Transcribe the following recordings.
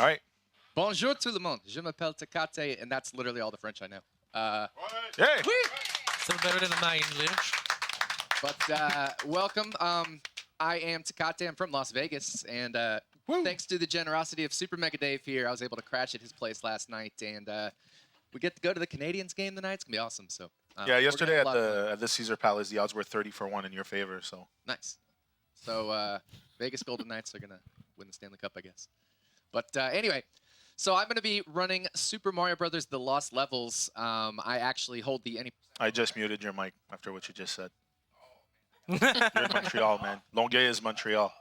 All right. Bonjour tout le monde. Je m'appelle Tecate, and that's literally all the French I know. Hey. Still better than my English. But welcome. I am Tecate. I'm from Las Vegas, and thanks to the generosity of Super Mega Dave here, I was able to crash at his place last night, and we get to go to the Canadians game tonight. It's gonna be awesome. So Yeah, yesterday at the Caesar Palace, the odds were 30-1 in your favor. So nice. So Vegas Golden Knights are gonna win the Stanley Cup, I guess. But anyway. So I'm going to be running Super Mario Brothers: The Lost Levels. I actually hold the I just muted your mic after what you just said. You're in Montreal, man. Longueuil is Montreal.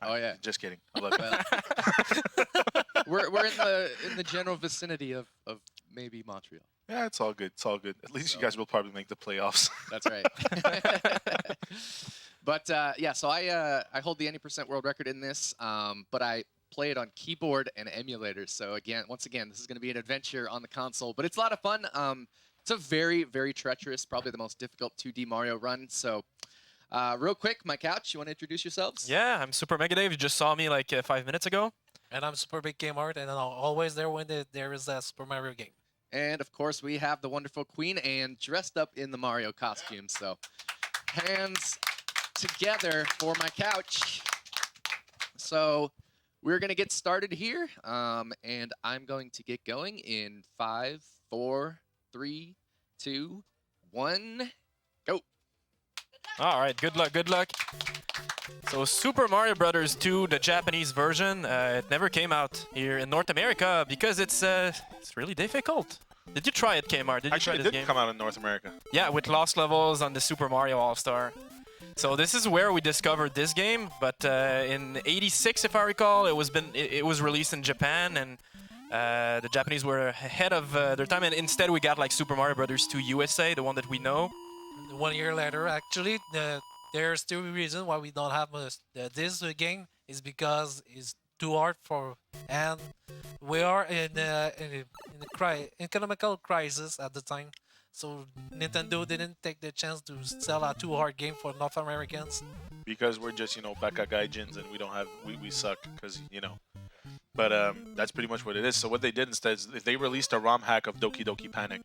Oh yeah. Just kidding. I love you. We're in the general vicinity of maybe Montreal. Yeah, it's all good. It's all good. At least you guys will probably make the playoffs. That's right. But yeah, so I hold the 90% world record in this, but I play it on keyboard and emulators. So once again, this is going to be an adventure on the console, but it's a lot of fun. It's a very, very treacherous, probably the most difficult 2D Mario run. So real quick, my couch, you want to introduce yourselves? Yeah, I'm Super Mega Dave. You just saw me like 5 minutes ago. And I'm Super Big Game Art, and I'm always there when there is a Super Mario game. And of course, we have the wonderful Queen Anne dressed up in the Mario costume. So hands together for my couch. So we're going to get started here, and I'm going to get going in 5, 4, 3, 2, 1, go. All right, good luck, good luck. So Super Mario Brothers 2, the Japanese version, it never came out here in North America because it's really difficult. Did you try it, Kmart? Did you Actually, try it this didn't game? come out in North America. Yeah, with Lost Levels on the Super Mario All-Star. So this is where we discovered this game, but in '86, if I recall, it was released in Japan, and the Japanese were ahead of their time, and instead we got like Super Mario Brothers 2 USA, the one that we know. 1 year later, actually, there's two reasons why we don't have this game is because it's too hard for, and we are in economical crisis at the time. So Nintendo didn't take the chance to sell a too hard game for North Americans. Because we're just, Baka Gaijins and we suck because, But that's pretty much what it is. So what they did instead is they released a ROM hack of Doki Doki Panic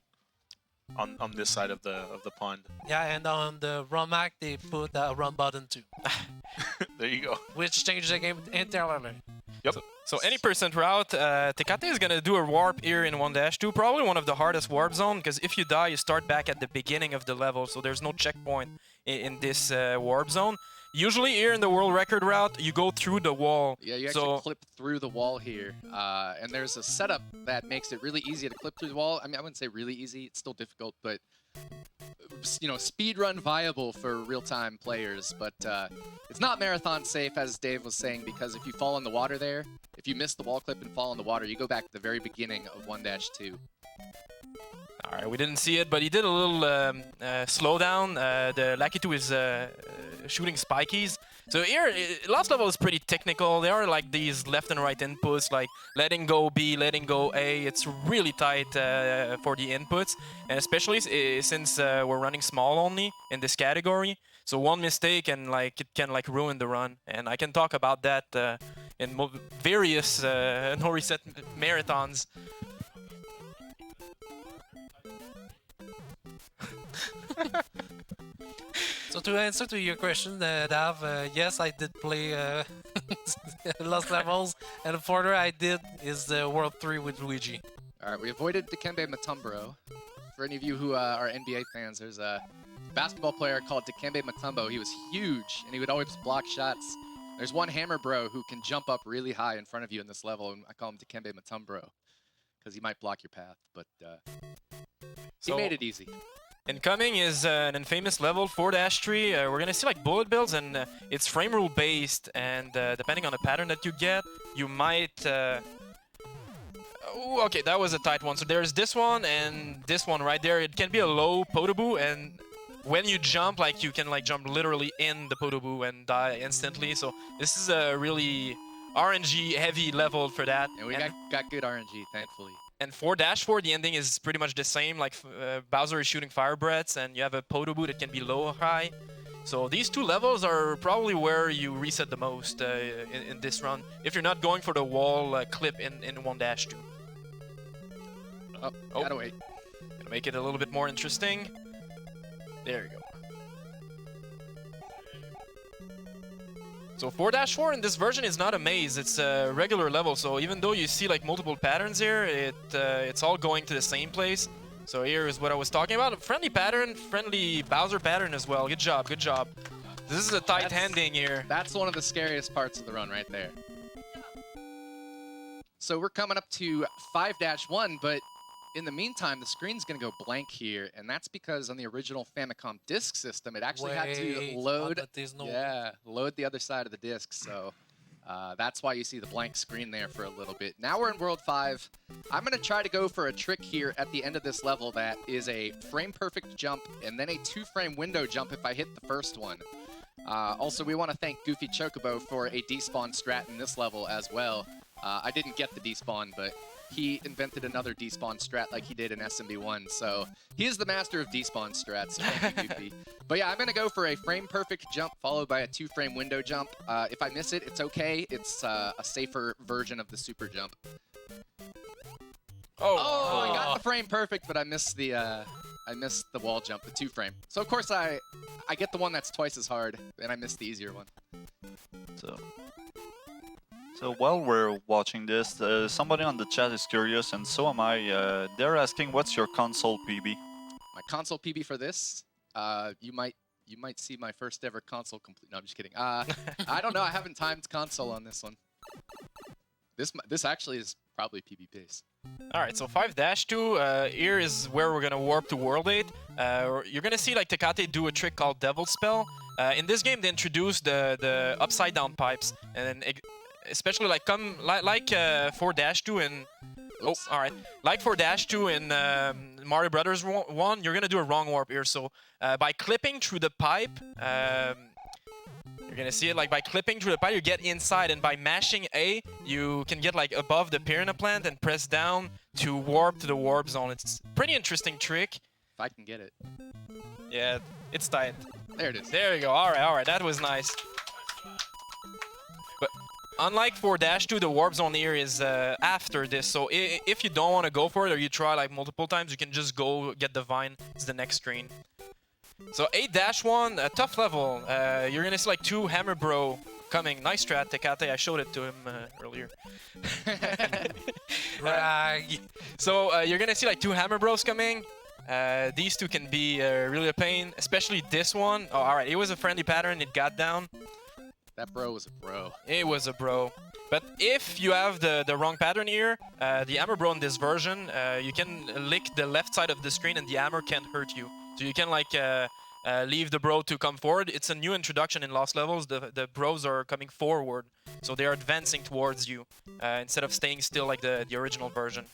on this side of the pond. Yeah, and on the ROM hack they put a run button too. There you go. Which changed the game entirely. Yep. So any percent route, Tecate is going to do a warp here in 1-2, probably one of the hardest warp zone, because if you die, you start back at the beginning of the level, so there's no checkpoint in this warp zone. Usually here in the world record route, you go through the wall. Yeah, you actually clip through the wall here, and there's a setup that makes it really easy to clip through the wall. I mean, I wouldn't say really easy, it's still difficult, but speedrun viable for real-time players, but it's not marathon safe, as Dave was saying, because if you fall in the water there, if you miss the wall clip and fall in the water, you go back to the very beginning of 1-2. All right, we didn't see it, but he did a little slowdown. The Lakitu is shooting spikies. So here, Lost Level is pretty technical. There are like these left and right inputs, like letting go B, letting go A. It's really tight for the inputs, and especially since we're running small only in this category. So one mistake and it can ruin the run. And I can talk about that in various NoReset marathons. So to answer to your question, Dav, yes, I did play Lost Levels, and further I did is World 3 with Luigi. All right, we avoided Dikembe Mutombo. For any of you who are NBA fans, there's a basketball player called Dikembe Mutombo. He was huge, and he would always block shots. There's one hammer bro who can jump up really high in front of you in this level, and I call him Dikembe Mutombo because he might block your path, but he made it easy. Incoming is an infamous level 4-3. We're gonna see like bullet bills, and it's frame rule based, and depending on the pattern that you get, you might. Oh, okay, that was a tight one. So there's this one and this one right there. It can be a low potoboo, and when you jump, you can jump literally in the potoboo and die instantly. So this is a really RNG heavy level for that. And we got good RNG, thankfully. And 4-4, the ending is pretty much the same. Bowser is shooting fire breaths, and you have a potoboo that can be low or high. So these two levels are probably where you reset the most in this run, if you're not going for the wall clip in 1-2. Oh, Oh. gotta wait. Gonna make it a little bit more interesting. There you go. So 4-4 in this version is not a maze, it's a regular level, so even though you see like multiple patterns here, it's all going to the same place. So here is what I was talking about, a friendly pattern, friendly Bowser pattern as well. Good job, good job. This is a tight handing here. That's one of the scariest parts of the run right there. So we're coming up to 5-1, but in the meantime, the screen's going to go blank here, and that's because on the original Famicom disk system, it actually had to load, load the other side of the disk, so that's why you see the blank screen there for a little bit. Now we're in World 5. I'm going to try to go for a trick here at the end of this level that is a frame-perfect jump and then a 2-frame window jump if I hit the first one. Also, we want to thank Goofy Chocobo for a despawn strat in this level as well. I didn't get the despawn, but he invented another despawn strat like he did in SMB1, so he is the master of despawn strats. Thank you, Goofy. But yeah, I'm going to go for a frame-perfect jump followed by a 2-frame window jump. If I miss it, it's okay. It's a safer version of the super jump. Oh, I got the frame perfect, but I missed the wall jump, the 2-frame. So of course I get the one that's twice as hard, and I missed the easier one. So while we're watching this, somebody on the chat is curious, and so am I. They're asking, what's your console PB? My console PB for this, you might see my first ever console complete. No, I'm just kidding. I don't know. I haven't timed console on this one. This actually is probably PB pace. All right, so 5-2, here is where we're gonna warp to World 8. You're gonna see like Tecate do a trick called Devil Spell. In this game, they introduced the upside down pipes, and especially like 4-2 in. Oh, all right. Like 4-2 in Mario Brothers 1, you're gonna do a wrong warp here. So by clipping through the pipe, you're gonna see it like by clipping through the pipe, you get inside, and by mashing A, you can get like above the piranha plant and press down to warp to the warp zone. It's a pretty interesting trick. If I can get it. Yeah, it's tight. There it is. There you go. All right, that was nice. But unlike 4-2, the warp zone here is after this. So if you don't want to go for it, or you try like multiple times, you can just go get the vine. It's the next screen. So 8-1, a tough level. You're gonna see like 2 Hammer Bro coming. Nice strat, Tecate. I showed it to him earlier. Brag. So you're gonna see like 2 Hammer Bros coming. These two can be really a pain, especially this one. Oh, all right, it was a friendly pattern. It got down. That bro was a bro. It was a bro. But if you have the wrong pattern here, the hammer bro in this version, you can lick the left side of the screen and the hammer can't hurt you. So you can like leave the bro to come forward. It's a new introduction in Lost Levels. The bros are coming forward, so they are advancing towards you instead of staying still like the original version.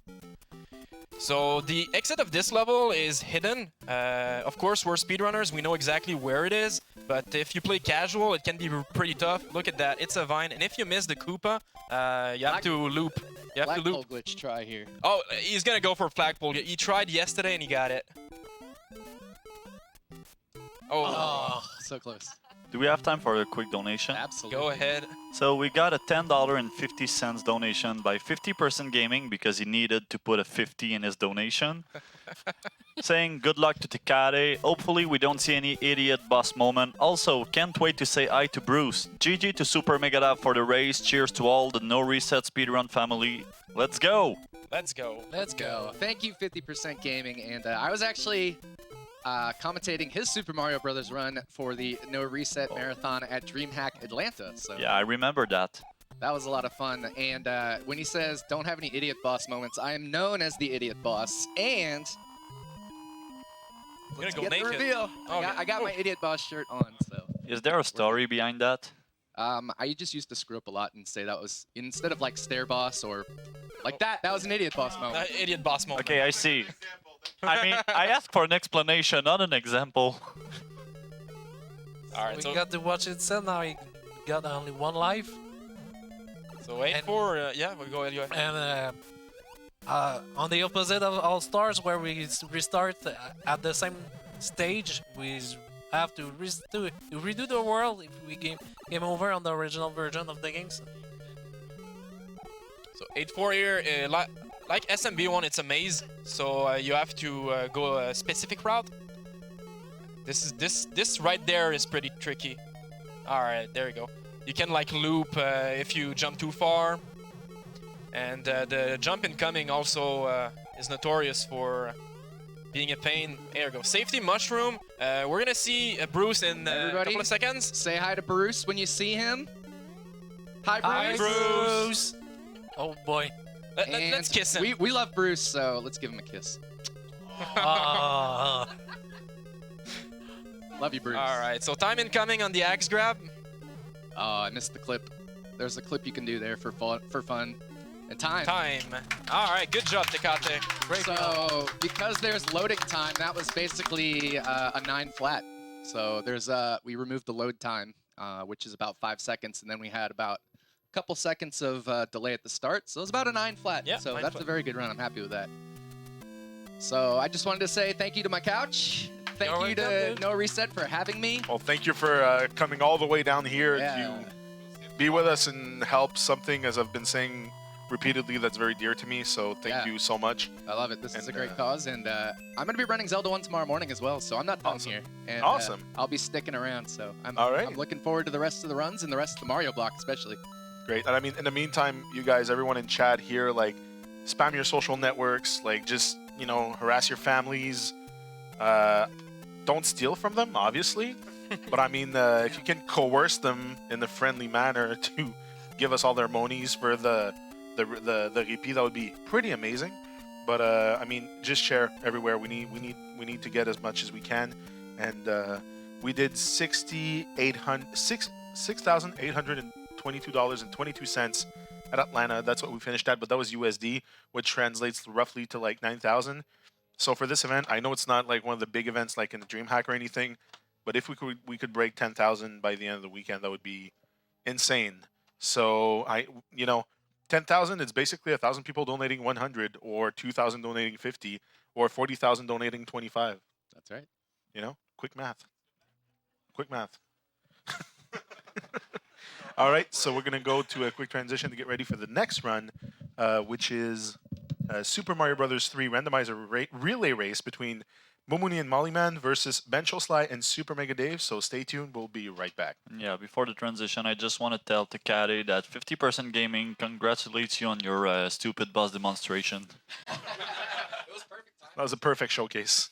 So the exit of this level is hidden. Of course, we're speedrunners. We know exactly where it is. But if you play casual, it can be pretty tough. Look at that. It's a vine. And if you miss the Koopa, you have to loop. You have to loop. Flagpole glitch try here. Oh, he's going to go for flagpole. He tried yesterday and he got it. Oh. So close. Do we have time for a quick donation? Absolutely. Go ahead. So we got a $10.50 donation by 50% Gaming because he needed to put a 50 in his donation. Saying good luck to Tecate. Hopefully we don't see any idiot boss moment. Also, can't wait to say hi to Bruce. GG to Super Megadab for the race. Cheers to all the NoReset Speedrun family. Let's go! Let's go. Let's go. Thank you, 50% Gaming. And I was actually commentating his Super Mario Brothers run for the NoReset Marathon at DreamHack Atlanta. So Yeah, I remember that. that was a lot of fun. And when he says, don't have any idiot boss moments, I am known as the idiot boss. And I'm gonna go get the naked. reveal. Oh, I got my idiot boss shirt on. So Is there a story behind that? I just used to screw up a lot and say that was, instead of like Stair Boss or like that was an idiot boss moment. Idiot boss moment. Okay, I see. I mean, I asked for an explanation, not an example. All right, We so got to watch it said now. He got only one life. wait and- for yeah. We'll go ahead. And on the opposite of All Stars, where we restart at the same stage, we have to redo the world if we game over on the original version of the game. So. So 8-4 here, like SMB1, it's a maze, so you have to go a specific route. This right there is pretty tricky. All right, there you go. You can like loop if you jump too far, and the jump incoming also is notorious for being a pain. There you go. Safety mushroom. We're gonna see Bruce in a couple of seconds. Say hi to Bruce when you see him. Hi, Bruce. Hi, Bruce. Oh boy. Let's kiss him. We love Bruce, so let's give him a kiss. Love you, Bruce. All right, so time incoming on the axe grab. Oh, I missed the clip. There's a clip you can do there for fun. And time. All right, good job, Tecate. So because there's loading time, that was basically a 9 flat. So there's we removed the load time, which is about 5 seconds, and then we had about a couple seconds of delay at the start. So it was about a 9 flat. Yeah, so 9 that's flat. a very good run. I'm happy with that. So I just wanted to say thank you to my couch. Thank You're you to welcome, dude. NoReset for having me. Well, thank you for coming all the way down here Yeah. to be with us and help something, as I've been saying repeatedly, that's very dear to me. So thank Yeah. you so much. I love it. This is And, a great cause, and I'm going to be running Zelda 1 tomorrow morning as well, so I'm not done Awesome. here. And, Awesome. I'll be sticking around, so I'm Alrighty. looking forward to the rest of the runs and the rest of the Mario block, especially. Great. And I mean, in the meantime, you guys, everyone in chat here, like, spam your social networks, like, just, you know, harass your families. Don't steal from them, obviously. But I mean, if you can coerce them in a friendly manner to give us all their monies for the Répit, that would be pretty amazing. But I mean, just share everywhere. We need to get as much as we can, and we did $6,822.22 at Atlanta. That's what we finished at, but that was USD, which translates roughly to like 9,000. So for this event, I know it's not like one of the big events like in the DreamHack or anything, but if we could break 10,000 by the end of the weekend, that would be insane. So 10,000, it's basically 1,000 people donating 100, or 2,000 donating 50, or 40,000 donating 25. That's right. You know, quick math. Quick math. All right, so we're gonna go to a quick transition to get ready for the next run, which is Super Mario Bros. 3 randomizer relay race between Momuni and Mollyman versus Bencho Sly and Super Mega Dave. So stay tuned. We'll be right back. Yeah, before the transition, I just want to tell Tecate that 50% Gaming congratulates you on your stupid bus demonstration. That was a perfect showcase.